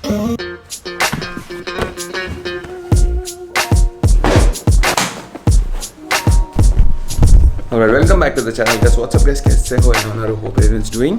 Alright, welcome back to the channel guys. What's up guys? Kaise ho? Hope everyone's doing.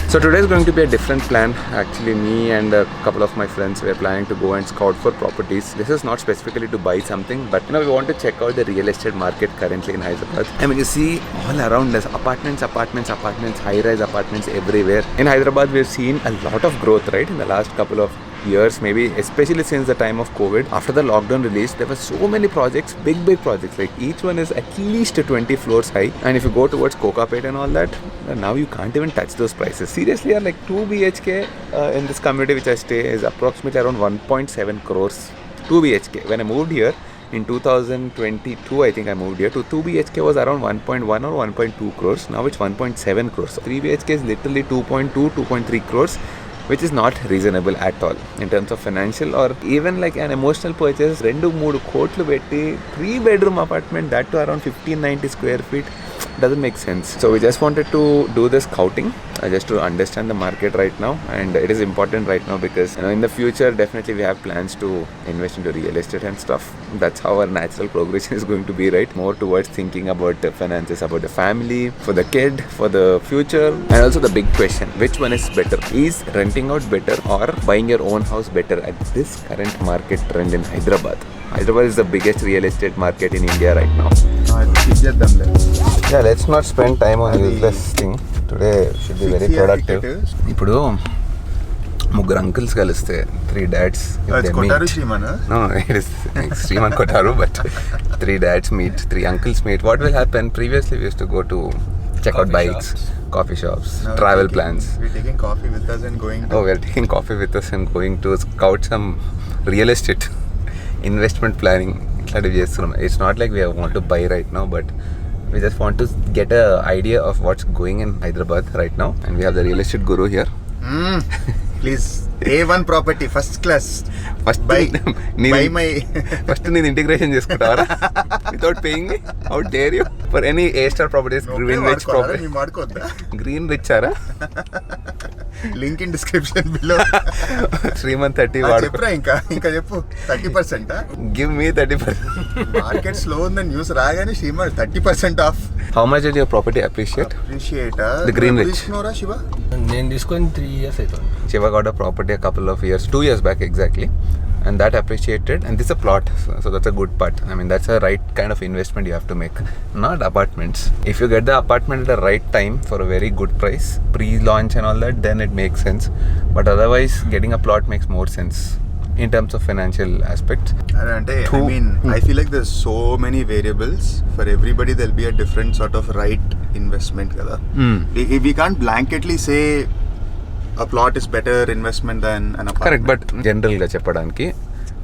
So today is going to be a different plan. Actually, me and a couple of my friends were planning to go and scout for properties. This is not specifically to buy something, but we want to check out the real estate market currently in Hyderabad. I mean, you see all around us apartments, high-rise apartments everywhere. In Hyderabad, we've seen a lot of growth, right, in the last couple of years, maybe especially since the time of COVID. After the lockdown release, there were so many projects, big projects, like each one is at least 20 floors high. And if you go towards Kokapet and all that, now you can't even touch those prices. Seriously, like 2 BHK in this community which I stay is approximately around 1.7 crores. 2 BHK. When I moved here in 2022, I think I moved here, to 2 BHK was around 1.1 or 1.2 crores. Now it's 1.7 crores. So 3 BHK is literally 2.2, 2.3 crores. Which is not reasonable at all in terms of financial or even like an emotional purchase. 2-3 kotlu petti 3-bedroom apartment, that to around 1590 square feet, doesn't make sense. So we just wanted to do this scouting just to understand the market right now, and it is important right now because in the future definitely we have plans to invest into real estate and stuff. That's how our natural progression is going to be, right? More towards thinking about the finances, about the family, for the kid, for the future. And also the big question, which one is better? Is renting out better or buying your own house better at this current market trend in Hyderabad? Hyderabad is the biggest real estate market in India right now. Yeah, let's not spend time on useless thing. Today should be very productive. Ippudu ముగ్గురు uncles కలిస్తే 3 dads. It's Kotaru Sriman, huh? No, it is Sriman Kotaru, but 3 dads meet, 3 uncles meet. What will happen? Previously we used to go to check out bikes, coffee shops, travel plans. We're taking coffee with us and going to... Oh, we're taking coffee with us and going to scout some real estate investment planning. It's not like we want to buy right now, but we just want to get an idea of what's going in Hyderabad right now. And we have the real estate guru here. Please, A1 property, first class. First buy my... First need integration చేసుకుంటారా without paying me? How dare you? For any A-star properties, Green Rich property. Green Rich ara? Link in description below. Sriman 30 వాడు. చెప్పరా ఇంకా చెప్పు 30%. Give me 30%. Market slow ఉందని news రాగానే Shriman 30% of. How much did your property appreciate? The Green Rich. Shiva నేను తీసుకొని 3 years అవుతుంది. Shiva got a property a couple of years, 2 years back exactly, and that appreciated. And this is a plot, so that's a good part. I mean, that's a right kind of investment you have to make, not apartments. If you get the apartment at the right time for a very good price, pre-launch and all that, then it makes sense. But otherwise, getting a plot makes more sense in terms of financial aspects. I mean, I feel like there's so many variables. For everybody, there'll be a different sort of right investment. We can't blanketly say a plot is better investment than an apartment. Correct, but general ga cheppadaniki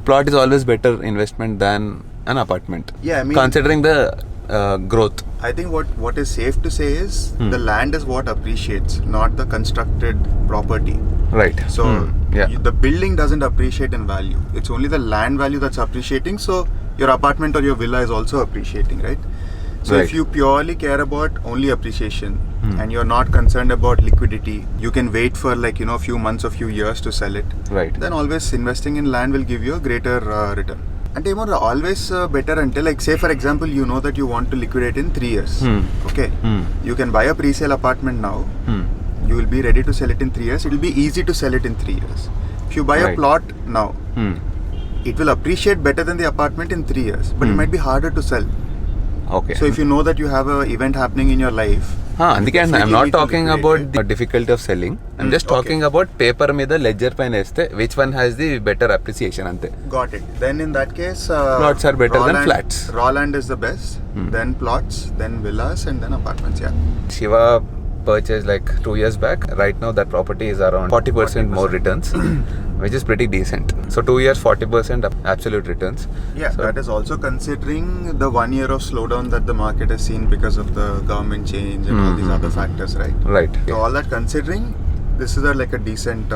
plot is always better investment than an apartment. Yeah, I mean, considering the growth. I think what is safe to say is the land is what appreciates, not the constructed property. Right. So the building doesn't appreciate in value. It's only the land value that's appreciating. So your apartment or your villa is also appreciating, right? So if you purely care about only appreciation and you're not concerned about liquidity, you can wait for a few months or few years to sell it. Right. Then always investing in land will give you a greater return. And always better until, like, say for example, you know that you want to liquidate in 3 years. Okay. You can buy a pre-sale apartment now. You will be ready to sell it in 3 years. It will be easy to sell it in 3 years. If you buy a plot now, it will appreciate better than the apartment in 3 years, but it might be harder to sell. Okay. So if you know that you have an event happening in your life, I'm not talking about the difficulty of selling. I'm just talking about paper మీద ledger పైన వేస్తే which one has the better appreciation ante. Got it. Then in that case, plots are better than flats. Raw land is the best. Then plots, then villas, and then apartments. Yeah. Shiva purchased like 2 years back. Right now that property is around 40% more returns, which is pretty decent. So 2 years, 40% absolute returns. Yeah, so that is also considering the 1 year of slowdown that the market has seen because of the government change and all these other factors, right? Right. So all that considering, this is like a decent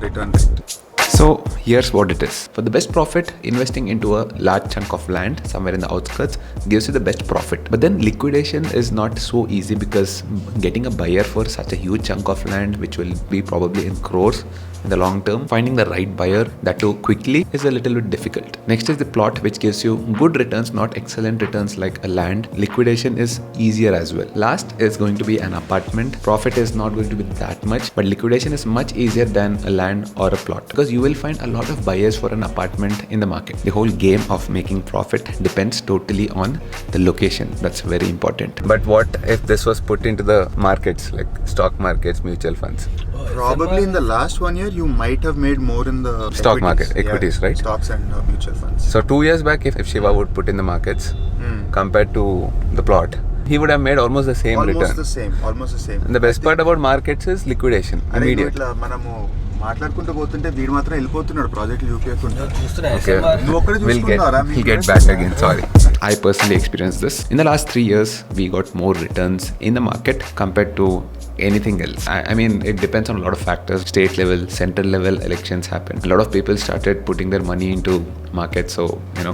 return rate. So here's what it is. For the best profit, investing into a large chunk of land somewhere in the outskirts gives you the best profit. But then liquidation is not so easy because getting a buyer for such a huge chunk of land, which will be probably in crores, in the long term. Finding the right buyer, that too quickly, is a little bit difficult. Next is the plot, which gives you good returns, not excellent returns like a land. Liquidation is easier as well. Last is going to be an apartment. Profit is not going to be that much, but liquidation is much easier than a land or a plot, because you will find a lot of buyers for an apartment in the market. The whole game of making profit depends totally on the location. That's very important. But what if this was put into the markets, like stock markets, mutual funds? Probably in the last 1 year, you might have made more in the Stock market, equities, right? Stocks and mutual funds. So 2 years back, if Shiva would put in the markets compared to the plot, he would have made almost the same return. Almost the same. And the best part about markets is liquidation, immediate. ఇట్లా మనము మాట్లాడుకుంటూ పోతుంటే వీడు మాత్రం వెళ్ళిపోతున్నాడు project చూపించకుండా. Okay, నువ్వు ఒక్కడే we'll చూసుకున్నారా? get back again, sorry. I personally experienced this. In the last 3 years, we got more returns in the market compared to anything else. I mean, it depends on a lot of factors. State level, central level elections happen. A lot of people started putting their money into markets. So,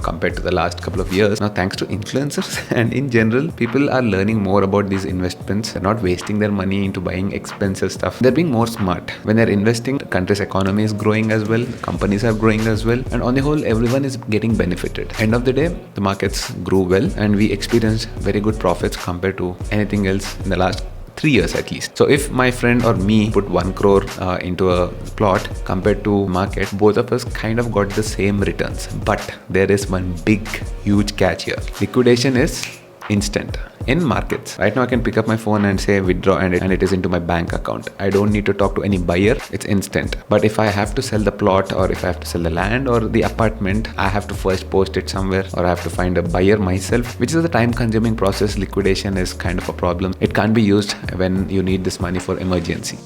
compared to the last couple of years, now thanks to influencers and in general, people are learning more about these investments. They're not wasting their money into buying expensive stuff. They're being more smart. When they're investing, the country's economy is growing as well. Companies are growing as well. And on the whole, everyone is getting benefited. End of the day, the markets grew well and we experienced very good profits compared to anything else in the last 3 years at least. So if my friend or me put 1 crore into a plot compared to market, both of us kind of got the same returns. But there is one big, huge catch here. Liquidation is instant in markets. Right now I can pick up my phone and say withdraw and it is into my bank account. I don't need to talk to any buyer. It's instant. But if I have to sell the plot or if I have to sell the land or the apartment, I have to first post it somewhere or I have to find a buyer myself, which is a time consuming process. Liquidation is kind of a problem. It can't be used when you need this money for emergency.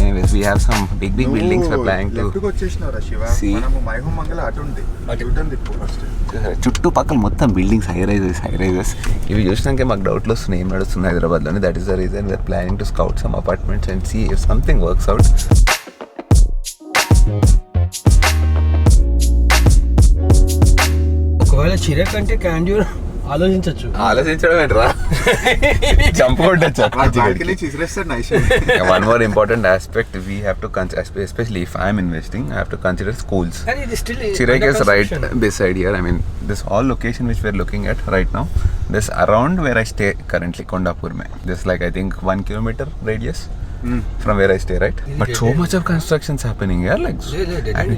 Anyways, we have some big buildings we're planning to see. చుట్టుపక్కల మొత్తం buildings high rises ఇవి చూసినాకే మాకు డౌట్లు వస్తున్నాయి ఏం నడుస్తుంది హైదరాబాద్లోనే. That is the reason we're planning to scout some apartments and see if something works out. ఒకవేళ చిరక్ అంటే క్యాండ్యూర్ ఆలోచించడం ఏంట్రా, చంపుకోవచ్చు. One more important aspect we have to consider, especially if I am investing, I have to consider schools. Chirek is right beside here. I mean, this all location which we are looking at right now, this around where I stay currently, Kondapur mein. This like I think 1 kilometer radius from where I stay, right? But so much of construction's happening here, like.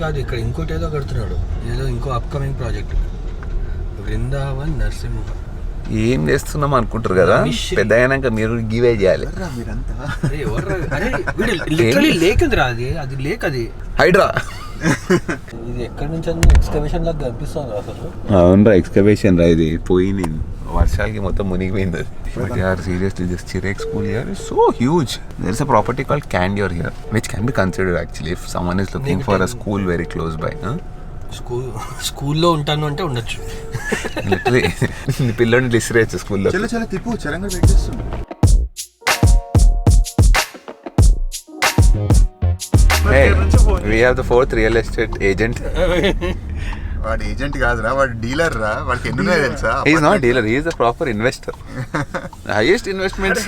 కాదు, ఇక్కడ ఇంకోటి ఏదో కడుతున్నాడు, ఏదో ఇంకో upcoming project Brindavan Narasimha. ఏం చేస్తున్నాం అనుకుంటారు కదా, పెద్ద అయినాక మీరు గివే చేయాలి. లేక్ అది లేక్, అది హైడ్రా. ఇది ఎక్కడి నుంచి ఎక్స్కవేషన్ లాగా కనిపిస్తుంది అసలు. అవునరా, ఎక్స్కవేషన్ రా, ఇది పోయింది వర్షాలకి మొత్తం మునిగిపోయింది. But yeah, seriously, this Chirek school here is so huge. There is a property called Candor here, which can be considered actually if someone is looking for a school very close by. స్కూల్లో ఉంటాను అంటే ఉండొచ్చు. పిల్లల్ని డిస్రేచ్చు స్కూల్లో. తిప్పు చరంగా పెట్టేస్తుంది. Hey, we have the 4th real estate agent. వాడు agent కాదురా, వాడు డీలర్ రా. వాడికి ఎన్ని తెలుసా? He is not dealer, he is a proper investor. Highest investments.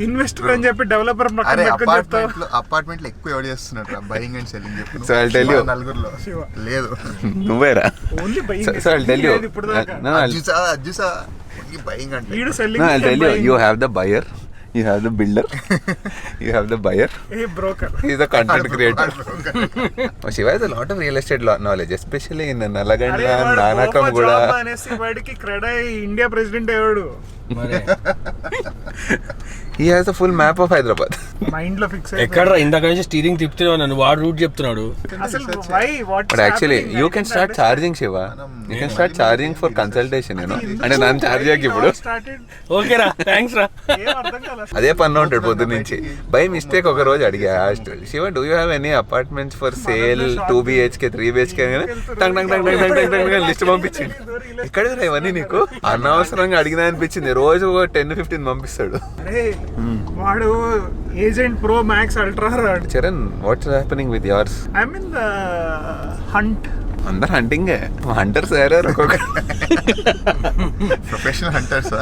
Investor అని చెప్పి డెవలపర్ అపార్ట్మెంట్ లో ఎక్కువ ఎవరు చేస్తున్నారు బయింగ్ అండ్ సెల్లింగ్ చెప్పి. So I'll tell you. నలుగురులో లేదు, only So I'll tell you. No, I'll tell you. You have the buyer, you have the builder, you have the buyer, broker, he is the content creator. Shiva has a lot of real estate knowledge, especially in Nalaganda, Nanakam Guda. అనేసి వాడికి క్రెడా India president అయ్యాడు. He has a full map of Hyderabad. Mind లో fix ఎక్కడ ఇందాక నుంచి steering తిప్పుతున్నావు, నన్ను వాడు route చెప్తున్నాడు. అసలు why what But actually you can start charging, Shiva. You can start charging for consultation, అంటే నన్ను చార్జ్ చేయకు ఇప్పుడు. ఓకేరా, థ్యాంక్స్ రా. అదే పన్ను ఉంటాడు పొద్దు నుంచి. బై మిస్టేక్ ఒక రోజు అడిగా, Shiva do you have any apartments for sale 2 BHK 3 BHK list పంపించింది. ఎక్కడ ఇవన్నీ నీకు అనవసరంగా అడిగినా అనిపించింది. రోజు 10-15 పంపిస్తాడు. వాడు agent pro max ultra. Charan, what's happening with yours? I mean the hunt అందరు హంటింగే హంటర్స్ ఏరారు ఒక్కొక్క professional hunters.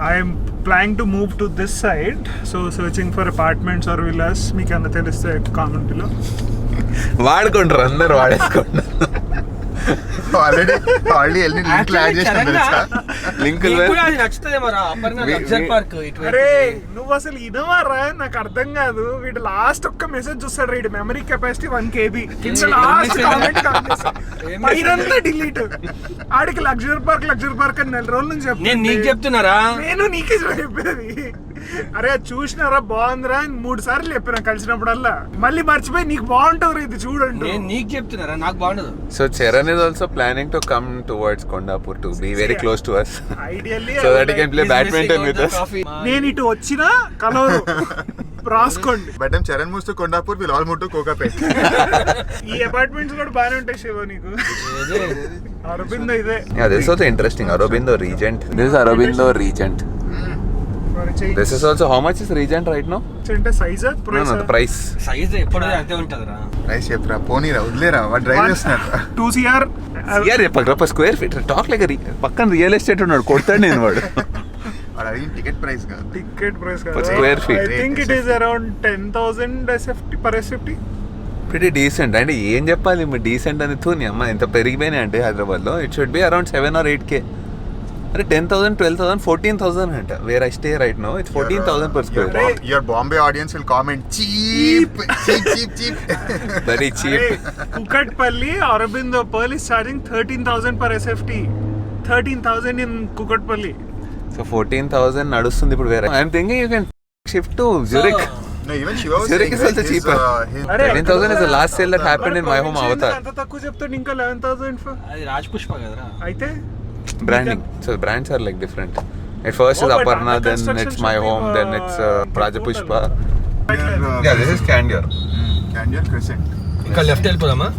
I'm planning to move to this side, so searching for apartments or villas. మీకు అన్న తెలిస్తే కామెంట్లో వాడుకుంటారు, అందరు వాడేసుకుంటారు. ఆల్రెడీ వెళ్ళి లింక్ యాడ్ చేసిన తెలుసా? లింకులు అరే నువ్వు అసలు ఇదమారా, నాకు అర్థం కాదు. వీడు లాస్ట్ ఒక్క మెసేజ్ చూస్తాడు, వీడి మెమరీ కెపాసిటీ 1 KB, కింద లాస్ట్ కామెంట్ పైనంతా డిలీట్. ఆడికి లగ్జరీ పార్క్ అని 4 రోజుల నుంచి చెప్తున్నారా, నేను నీకే చెప్పేది. అరే చూసినారా బాగుందిరా అని 3 సార్లు చెప్పినా కలిసినప్పుడల్లా. మళ్ళీ మర్చిపోయి నీకు బాగుంటుంది ఇది చూడండి. నేను నీకు చెప్తున్నారా, నాకు బాగుండదు. So Charan is also planning to come towards Kondapur to be very close to us. Ideally, So that he can play badminton with us. నేను ఇటు వచ్చినా కలవరు, రాసుకోండి. But Charan moves to Kondapur, will all move to Kokapet. ఈ apartments కూడా బాగానే ఉంటాయి శివ నీకు. అరబిందో ఇదే. Yeah, this is also interesting. Aurobindo Regent. This is Aurobindo Regent. This is also, how much is Regent right now? అంటే size No, the price. Size ఎప్పుడు అంతే ఉంటుందిరా. రైస్ చెప్పరా, పోనీరా, వదిలేరా, వాడు డ్రైవ్ చేస్తున్నారు. 2 CR. Yeah, per square feet. Talk like పక్కన real estate ఉన్నాడు, కొడతాడు నేను వాడు. వాడు అడిగిన టికెట్ ప్రైస్ కాదు, ticket price Per square feet. I think it is around 10,000 SFT per SFT. Pretty decent. అంటే ఏం చెప్పాలి డీసెంట్ అని తూని అమ్మ ఎంత పెరిగిపోయినాయి అంటే హైదరాబాద్లో. It should be around 7 or 8K. అరే 10,000, 12,000, 14,000 అంట. Where I stay right now it's 14,000 per square. Your Bombay audience will comment cheap cheap cheap cheap. Very cheap. Kukatpally Aurobindo Pearl is charging 13,000 per SFT. 13,000 in Kukatpally. So 14,000 నడుస్తుంది ఇప్పుడు వేరే. I'm thinking you can shift to Zurich. No, even Shiva was Zurich saying is also cheaper. 13,000 is the last sale that happened in my home Avatar. అంత తక్కువ చెప్తాడు, ఇంకా 11,000 for. అది రాజ్ పుష్ప కదరా. అయితే Branding. So brands are like different. At first is Oh, but Aparna, under then construction it's my should be, home, then it's Rajapushpa. Yeah, this is Candor. Candor Crescent. ఇంకా left వెళ్ళిపోదామా?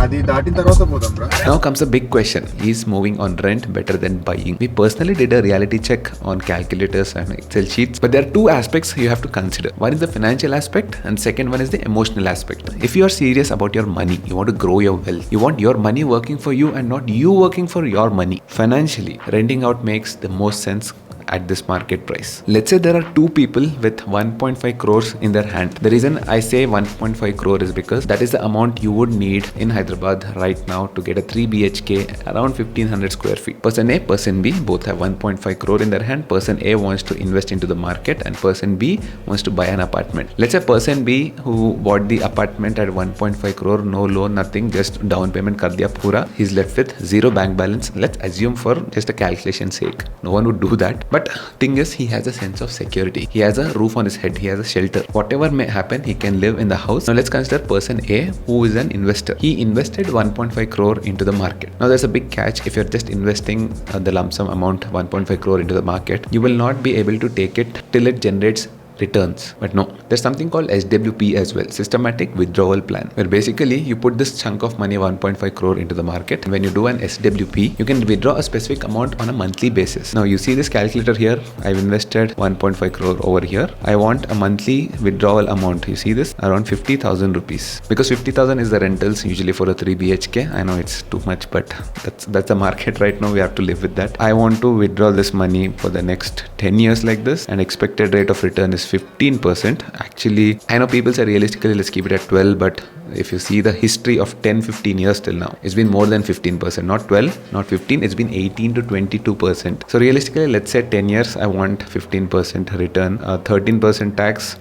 అది దాటిన తర్వాత పోదాం రా. Now comes a big question. Is moving on rent better than buying? We personally did a reality check on calculators and Excel sheets, but there are 2 aspects you have to consider. One is the financial aspect and second one is the emotional aspect. If you are serious about your money, you want to grow your wealth, you want your money working for you and not you working for your money. Financially, renting out makes the most sense at this market price. Let's say there are 2 people with 1.5 crores in their hand. The reason I say 1.5 crore is because that is the amount you would need in Hyderabad right now to get a 3 BHK around 1,500 square feet. Person A, person B both have 1.5 crore in their hand. Person A wants to invest into the market and person B wants to buy an apartment. Let's say person B who bought the apartment at 1.5 crore, no loan, nothing, just down payment kar diya pura. He's left with 0 bank balance. Let's assume for just a calculation sake. No one would do that. But thing is, he has a sense of security. He has a roof on his head. He has a shelter. Whatever may happen, he can live in the house. Now let's consider person A, who is an investor. He invested 1.5 crore into the market. Now there's a big catch. If you're just investing the lump sum amount 1.5 crore into the market, you will not be able to take it till it generates returns. But no, there's something called SWP as well, systematic withdrawal plan, where basically you put this chunk of money 1.5 crore into the market. When you do an SWP, you can withdraw a specific amount on a monthly basis. Now you see this calculator here, I've invested 1.5 crore over here. I want a monthly withdrawal amount. You see this, around 50,000 rupees, because 50,000 is the rentals usually for a 3 BHK. I know it's too much, but that's the market right now. We have to live with that. I want to withdraw this money for the next 10 years like this, and expected rate of return is 15%. Actually, I know people say realistically let's keep it at 12, but if you see the history of 10-15 years till now, it's been more than 15%. Not 12, not 15, it's been 18 to 22%. So realistically, let's say 10 years I want 15% return, 13% tax,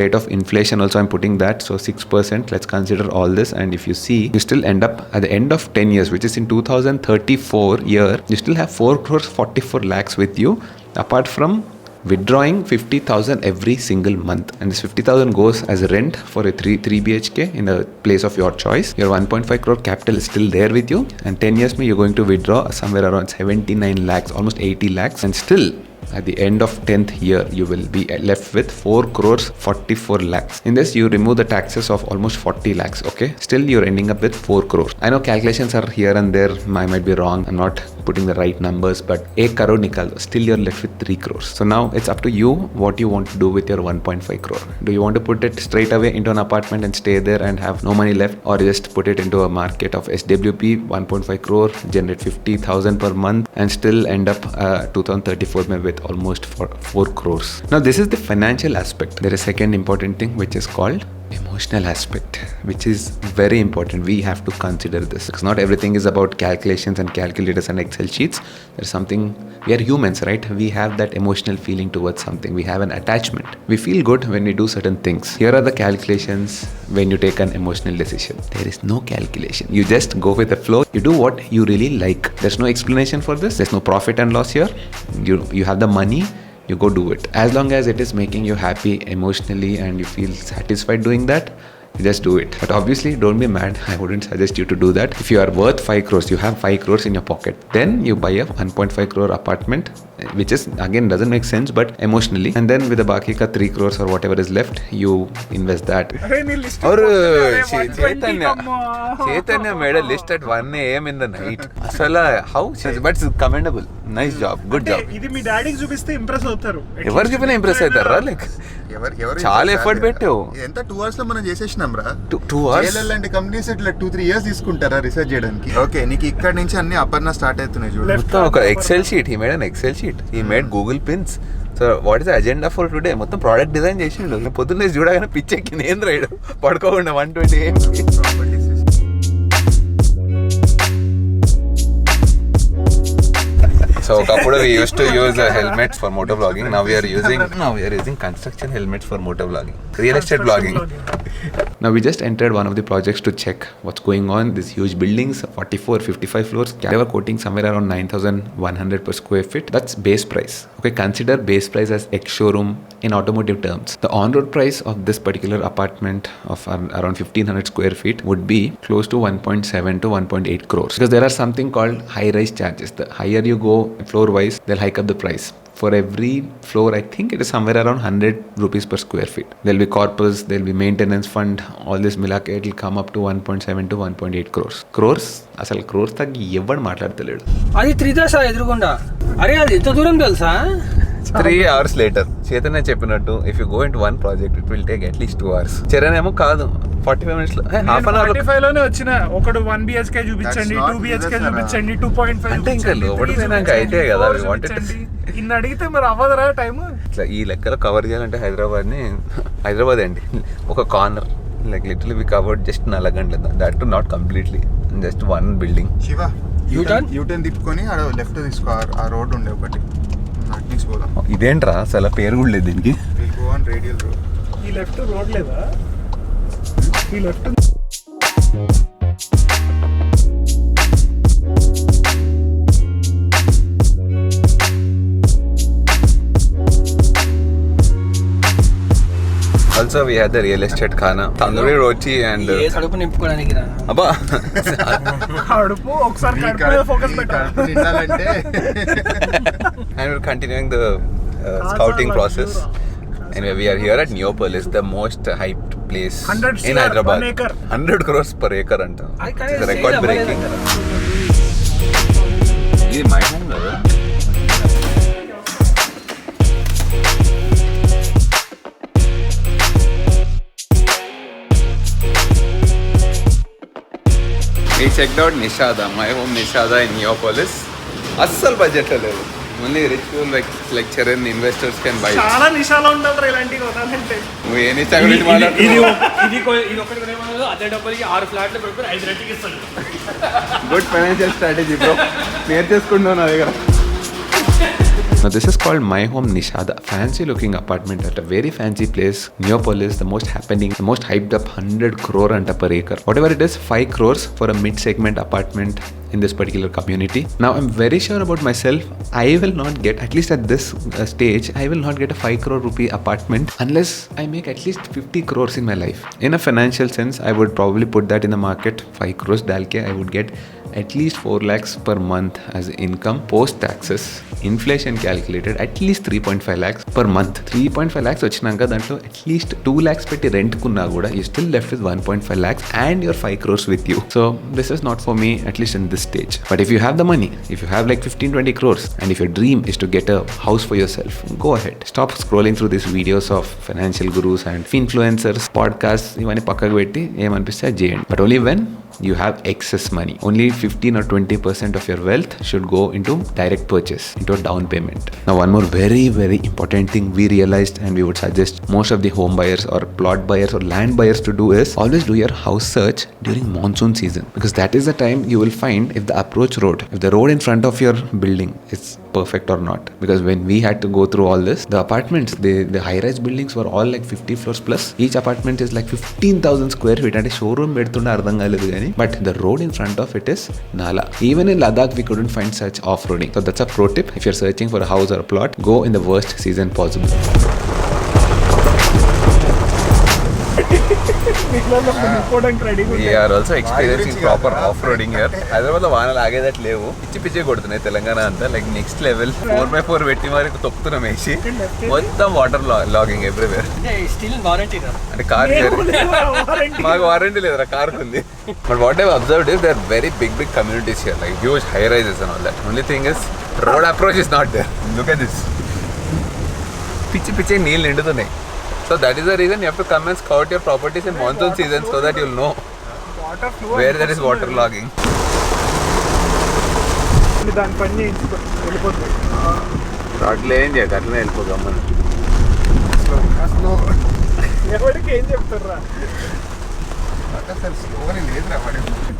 rate of inflation also I'm putting that, so 6%. Let's consider all this, and if you see, you still end up at the end of 10 years, which is in 2034 year, you still have 4 crores 44 lakhs with you, apart from withdrawing 50,000 every single month, and this 50,000 goes as rent for a 3 BHK in a place of your choice. Your 1.5 crore capital is still there with you, and 10 years you're going to withdraw somewhere around 79 lakhs, almost 80 lakhs, and still at the end of 10th year you will be left with 4 crores 44 lakhs. In this you remove the taxes of almost 40 lakhs, okay? Still you're ending up with 4 crores. I know calculations are here and there, I might be wrong, I'm not putting the right numbers, but 1 crore nikal, still you're left with 3 crores. So now it's up to you what you want to do with your 1.5 crore. Do you want to put it straight away into an apartment and stay there and have no money left, or just put it into a market of SWP 1.5 crore, generate 50,000 per month and still end up 2034 with almost 4 crores. Now this is the financial aspect. There is a second important thing which is called emotional aspect, which is very important. We have to consider this because not everything is about calculations and calculators and Excel sheets. There's something, we are humans, right? We have that emotional feeling towards something. We have an attachment. We feel good when we do certain things. Here are the calculations when you take an emotional decision. There is no calculation. You just go with the flow. You do what you really like. There's no explanation for this. There's no profit and loss here. You have the money. You go do it. As long as it is making you happy emotionally and you feel satisfied doing that, you just do it. But obviously, don't be mad. I wouldn't suggest you to do that. If you are worth 5 crores, you have 5 crores in your pocket, then you buy a 1.5 crore apartment, which is again doesn't make sense, but emotionally. And then with the baki ka 3 crores or whatever is left, you invest that. Or Chaitanya made a list at 1 a.m. in the night. Asala, how? But it's commendable. Nice job. Good job. ఇది మీ డాడీకి చూపిస్తే impress అవుతారు. ఎవరికి పైన impress అవుతారా? Like చాలా effort పెట్టావు. ఎంత 2 hours లో మనం చేసేసినాం రా. 2 hours లాంటి కంపెనీస్ ఇట్లా 2-3 years తీసుకుంటారా రీసెర్చ్ చేయడానికి? ఓకే, నీకు ఇక్కడ నుంచి అన్ని అపర్ణ స్టార్ట్ అవుతున్నాయి చూడు. మొత్తం ఒక Excel sheet. He made an Excel sheet. He made Google pins. So what is agenda for today? మొత్తం ప్రోడక్ట్ డిజైన్ చేసిండు. పొద్దున్నే చూడగానే పిచ్చెక్కి నేను రాయడు పడుకోకుండా 120 AM. So ఒకప్పుడు we used to use helmets for motor vlogging. Now we are using construction helmets for motor vlogging. Real estate vlogging. Now we just entered one of the projects to check what's going on. These huge buildings, 44-55 floors. They were quoting somewhere around 9,100 per square feet. That's base price. Okay, consider base price as ex-showroom in automotive terms. The on-road price of this particular apartment of around 1,500 square feet would be close to 1.7 to 1.8 crores. Because there are something called high-rise charges. The higher you go floor-wise, they'll hike up the price. For every floor, I think it is somewhere around 100 rupees per square feet. There'll be corpus, there'll be maintenance fund, all this milake, it'll come up to 1.7 to 1.8 crores. Crores? అసలు క్రోర్స్ తగ్గి ఎవడు మాట్లాడతలేడు. అది 3 days ఎదురుకుండా. అరే అది ఎంత దూరం తెలుసా? 3 hours later, చైతన్య చెప్పినట్టు if you go in to one project it will take at least 2 hours. Charan ఏమో కాదు 45 minutes లో హాఫ్ అన్ అవర్ 45 లోనే వచ్చిన. ఒకడు 1 BHK చూపించండి, 2 BHK చూపించండి, 2.5 అంటే ఇంకా లోపల పోయినాక అయితే కదా వి వాంటెడ్. ఇన్ని అడిగితే మరి అవ్వదురా టైం. ఇట్లా ఈ లెక్కలో కవర్ చేయాలంటే హైదరాబాద్ అండి ఒక corner like literally we covered just 4 గంటలు. That to not completely, just one building. Shiva U-turn తిప్పుకొని లెఫ్ట్ తీసుకో. ఆ రోడ్ ఉండే ఒకటి అట్నీస్ పోదాం. ఇదేంట్రా అసలు పేరు కూడా లేదు దీనికి. Radial road. ఈ లెఫ్ట్ రోడ్ లేదా? ఈ left Also we had the real estate khana, tandoori roti and కడుపు నింపుకోవడానికి రా. అబ్బా కడుపు ఒకసారి కడుపు మీద ఫోకస్ పెట్టాలి. and we're continuing the scouting process. Anyway, we are here at Neopolis, the most hyped place 100 in Hyderabad. 1 acre. 100 crores per acre anta. I can't It's a say record that, breaking. but- ఇది my home కదా. We checked out Nishada, my home Nishada in Neopolis. అస్సలు budget లేదు. Only rich people like Charan investors can buy. చాలా నిషాలో ఉంటారు ఇలాంటివి కొనాలంటే. నువ్వు ఏ నిషా గురించి మాట్లాడుతున్నావు? ఇది ఒకటి కొనేమో అదే డబ్బులకి 6 ఫ్లాట్లు పెట్టుకొని 5 రెంట్కి ఇస్తాడు. Good financial strategy bro. నేర్చేసుకుంటున్నావు నా దగ్గర. Now this is called My Home Nishada, fancy looking apartment at a very fancy place, Neopolis, the most happening, the most hyped up 100 crore anta per acre. Whatever it is, 5 crores for a mid-segment apartment in this particular community. Now I'm very sure about myself, I will not get, at least at this stage, I will not get a 5 crore rupee apartment unless I make at least 50 crores in my life. In a financial sense, I would probably put that in the market. 5 crores dalke I would get at least 4 lakhs per month as income post taxes, inflation calculated at least 3.5 lakhs per month. 3.5 lakhs వచ్చాక దాంట్లో at least 2 lakhs పెట్టి rent కున్నా కూడా you still left with 1.5 lakhs and your 5 crores with you. So this is not for me, at least in this this stage. But if you have the money, if you have like 15-20 crores, and if your dream is to get a house for yourself, go ahead. Stop scrolling through these videos of financial gurus and influencers, podcasts, ఇవన్నీ పక్కకు పెట్టి ఏమనిపిస్తే అది చేయండి. But only when you have excess money. Only 15 or 20% of your wealth should go into direct purchase, into a down payment. Now one more very important thing we realized and we would suggest most of the home buyers or plot buyers or land buyers to do is always do your house search during monsoon season, because that is the time you will find if the approach road, if the road in front of your building is perfect or not. Because when we had to go through all this, the apartments, the high-rise buildings were all like 50 floors plus. Each apartment is like 15,000 square feet. And showroom పెడుతుండే అర్థం కాలేదు కానీ but the road in front of it is nala. Even in Ladakh we couldn't find such off-roading. So that's a pro tip. If you're searching for a house or a plot, go in the worst season possible. We are also experiencing proper off-roading here. Hyderabad లో వానలు ఆగేదట్ లేవు, పిచ్చి కొడుతున్నాయి తెలంగాణ అంతా. Like next level 4x4 పెట్టి మరి తొక్కుతున్నాం వేసి మొత్తం వాటర్ లాగింగ్ ఎవ్రీవేర్. అంటే కార్ మాకు వారంటీ లేదురా, కార్ ఉంది. But what I observed is there very big communities here, like huge high rises and all that. Only thing is road approach is not there. Look at this, పిచ్చి నీళ్ళు నిండుతున్నాయి. So that is the reason you have to come and scout your properties in monsoon season so that you'll know where there is water logging. దాని పని వెళ్ళిపోతుంది. రోడ్లు ఏం చేయక అట్లనే వెళ్ళిపోతాం మనం. ఎవరికి ఏం చెప్తారా?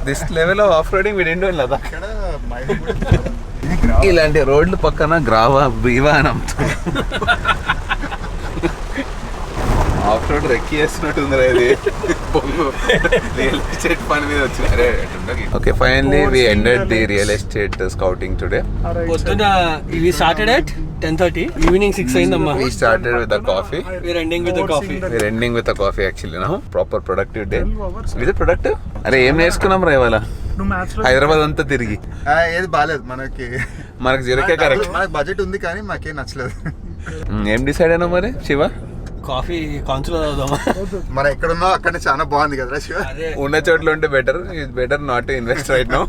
This level of off-roading we didn't do in Ladakh. ఇలాంటి రోడ్లు పక్కన గ్రావా బీవా అని అమ్ముతారు. ఆఫ్ రోడ్ రెక్కి చేస్తున్నట్టు ఉంది ఇది. రియల్ ఎస్టేట్ పని మీద వచ్చిన. Okay, finally we ended the real estate scouting today. పొద్దున we started at 10:30, evening 6 అయిందమ్మా. We started with a coffee. We're ending with a coffee. We're ending with a coffee actually now. Proper productive day. Is it productive? అరే ఏం నేర్చుకున్నాం రా ఇవాళ? హైదరాబాద్ అంతా తిరిగి ఏది బాగాలేదు మనకు జీరోకే కరెక్ట్. మనకు బడ్జెట్ ఉంది కానీ మాకేం నచ్చలేదు. ఏం డిసైడ్ అయినా మరి శివ? కాఫీ కాన్సులో తాగుదామా? మనం ఎక్కడున్నా అక్కడే చాలా బాగుంది కదా శివ. ఉన్న చోట్ల ఉంటే better. It's better not to invest right now.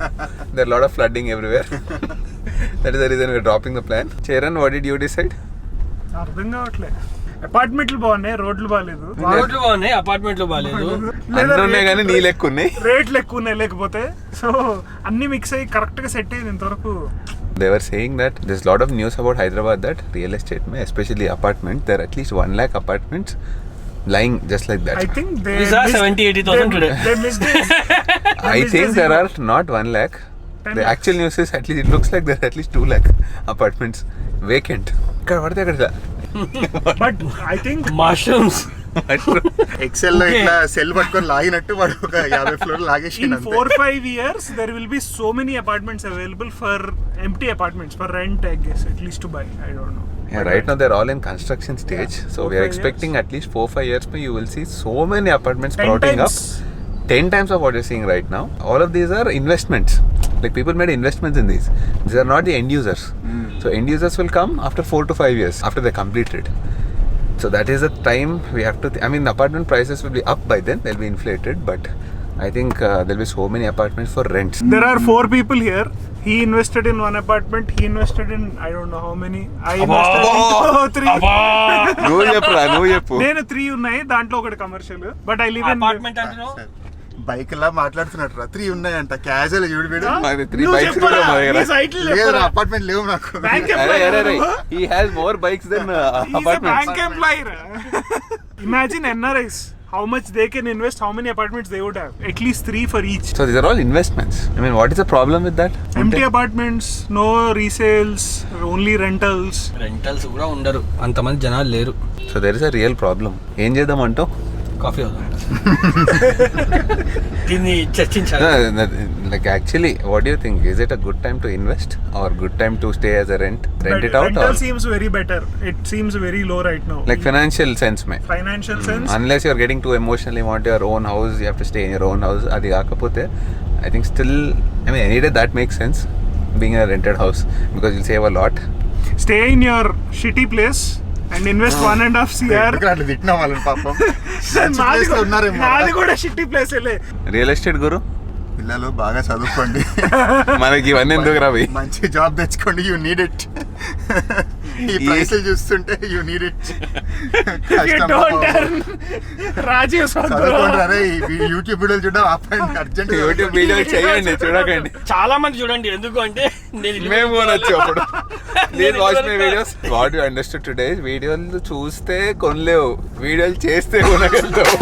There lot of flooding everywhere. That is the reason we're dropping the plan. Charan, what did you decide? అర్థం కావట్లే. అపార్ట్మెంట్లు బాగున్నాయి, రోడ్లు బాగాలేదు. రోడ్లు బాగున్నాయి, అపార్ట్మెంట్లు బాగాలేదు. అన్నీ ఉన్నాయి కానీ నీళ్ళు ఎక్కువ ఉన్నాయి, రేట్లు ఎక్కువ ఉన్నాయి. లేకపోతే సో అన్ని మిక్స్ అయ్యి కరెక్ట్ గా సెట్ అయ్యింది ఇంతవరకు. They were saying that there's a lot of news about Hyderabad that real estate, especially apartment, there are at least 1 lakh apartments lying just like that. I think they These are 70,000-80,000 today. They missed it. I think there are not 1 lakh. The actual news is at least it looks like there are at least 2 lakh apartments vacant. But I think mushrooms. Excel లో ఇట్లా cell పట్టుకొని లాగినట్టు వాడు ఒక 50 floor లాగేసి. in 4-5 years there will be so many apartments available for empty apartments for rent, I guess, at least to buy. I don't know. Yeah, right now they're all in construction stage. Yeah. So we are expecting at least 4-5 years you will see so many apartments sprouting up. 10 times of what you're seeing right now. All of these are investments. Like people made investments in these. These are not the end users. So end users will come after 4 to 5 years after they completed. So that is the time we have to. I mean, the apartment prices will be up by then. They'll be inflated, but I think there'll be so many apartments for rent. There are 4 people here. He invested in 1 apartment. He invested in I don't know how many. I invested in 3. No yeppu. నేను 3 ఉన్నాయి, దాంట్లో ఒకటి commercial. But I live in apartment అంటున్నావు. Bike లా మాట్లాడుతున్నట్టు 3 ఉన్నాయంట. Casual చూడు వీడు. మరి 3 bikes కూడా లేదు, అపార్ట్మెంట్ లేవు నాకు. He has more bikes than apartments. Bank employee. Imagine NRIs. How much they can invest, how many apartments they would have. At least 3 for each. So these are all investments. I mean, what is the problem with that? Empty apartments, no resales, only rentals. Rentals కూడా ఉండరు, అంతమంది జనాలు లేరు. So there is a real problem. ఏం చేద్దాం అంటూ? Coffee అవుదాం, దీన్ని చర్చించాలి. Like actually, what do you think? Is it a good time to invest or good time to stay as a rent it out? Rental or seems very better. It seems very low right now. Like financial sense mein. Financial sense. Unless you're getting too emotionally want your own house, you have to stay in your own house. Adi kaakapothe, I think still, I mean, any day that makes sense being in a rented house because you'll save a lot. Stay in your shitty place and invest 1.5 CR. అట్లా తిట్టినా వాళ్ళని పాపం. నాది కూడా షిట్టి place. Real estate guru, పిల్లలు బాగా చదువుకోండి, మనకి ఇవన్నీ ఎందుకు రావి, మంచి జాబ్ తెచ్చుకోండి, యూ నీడ్ ఇట్. ఈ ప్రైస్లు చూస్తుంటే యూ నీడ్ ఇట్. రాజీవ్ చదువుకోండి. అరే యూట్యూబ్ వీడియోలు చూడడం ఆపండి, అర్జెంట్ యూట్యూబ్ వీడియోలు చేయండి, చూడకండి. చాలా మంది చూడండి, ఎందుకు అంటే మేము కొనొచ్చు అప్పుడు. నేను watch my videos. What you understood today, వీడియోలు చూస్తే కొనలేవు, వీడియోలు చేస్తే కొనగలుగుతావు.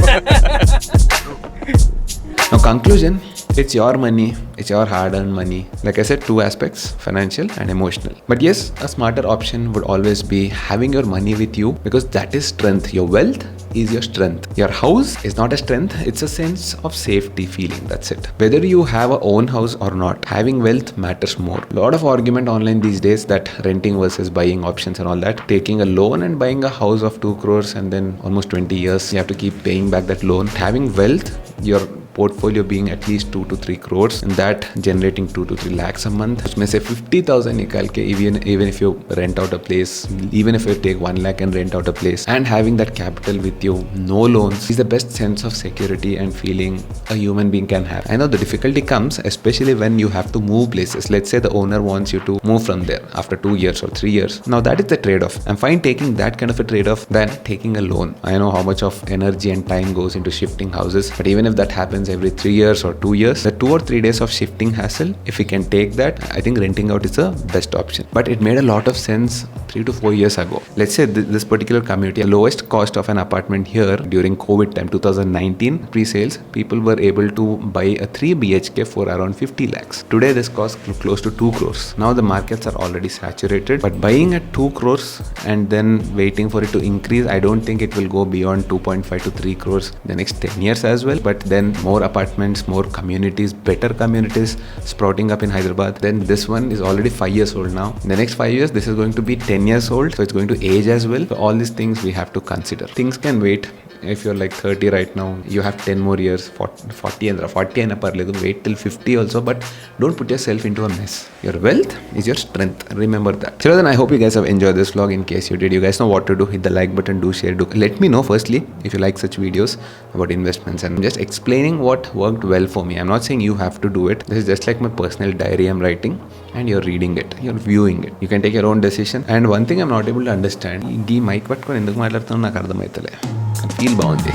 Now conclusion, it's your money, it's your hard-earned money. Like I said, two aspects, financial and emotional. But yes, a smarter option would always be having your money with you, because that is strength. Your wealth is your strength. Your house is not a strength, it's a sense of safety feeling, that's it. Whether you have a own house or not, having wealth matters more. Lot of argument online these days that renting versus buying options and all that. Taking a loan and buying a house of 2 crores and then almost 20 years you have to keep paying back that loan. Having wealth, your portfolio being at least 2 to 3 crores and that generating 2 to 3 lakhs a month, which may say 50,000 nikal ke, even if you rent out a place, even if you take 1 lakh and rent out a place, and having that capital with you, no loans, is the best sense of security and feeling a human being can have. I know the difficulty comes especially when you have to move places. Let's say the owner wants you to move from there after 2 years or 3 years. Now that is the trade-off. I'm fine taking that kind of a trade-off than taking a loan. I know how much of energy and time goes into shifting houses, but even if that happens every 3 years or 2 years, the 2 or 3 days of shifting hassle, if we can take that, I think renting out is the best option. But it made a lot of sense 3 to 4 years ago. Let's say this particular community, the lowest cost of an apartment here during COVID time, 2019 pre-sales, people were able to buy a 3 BHK for around 50 lakhs. Today this costs close to 2 crores. Now the markets are already saturated, but buying at 2 crores and then waiting for it to increase, I don't think it will go beyond 2.5 to 3 crores the next 10 years as well. But then more apartments, more communities, better communities sprouting up in Hyderabad. Then this one is already 5 years old now. In the next 5 years, this is going to be 10 years old. So it's going to age as well. So all these things we have to consider. Things can wait. If you're like 30 right now, you have 10 more years, 40 and parledu, wait till 50 also, but don't put yourself into a mess. Your wealth is your strength. Remember that. So then I hope you guys have enjoyed this vlog. In case you did, you guys know what to do. Hit the like button, do share, do let me know firstly if you like such videos about investments, and I'm just explaining what worked well for me. I'm not saying you have to do it. This is just like my personal diary I'm writing, and you're reading it, you're viewing it. You can take your own decision. And one thing I'm not able to understand, ఈ mic పట్టుకొని ఎందుకు మాట్లాడుతున్నా నాకు అర్థమవుతలే. Feel బాగుంది.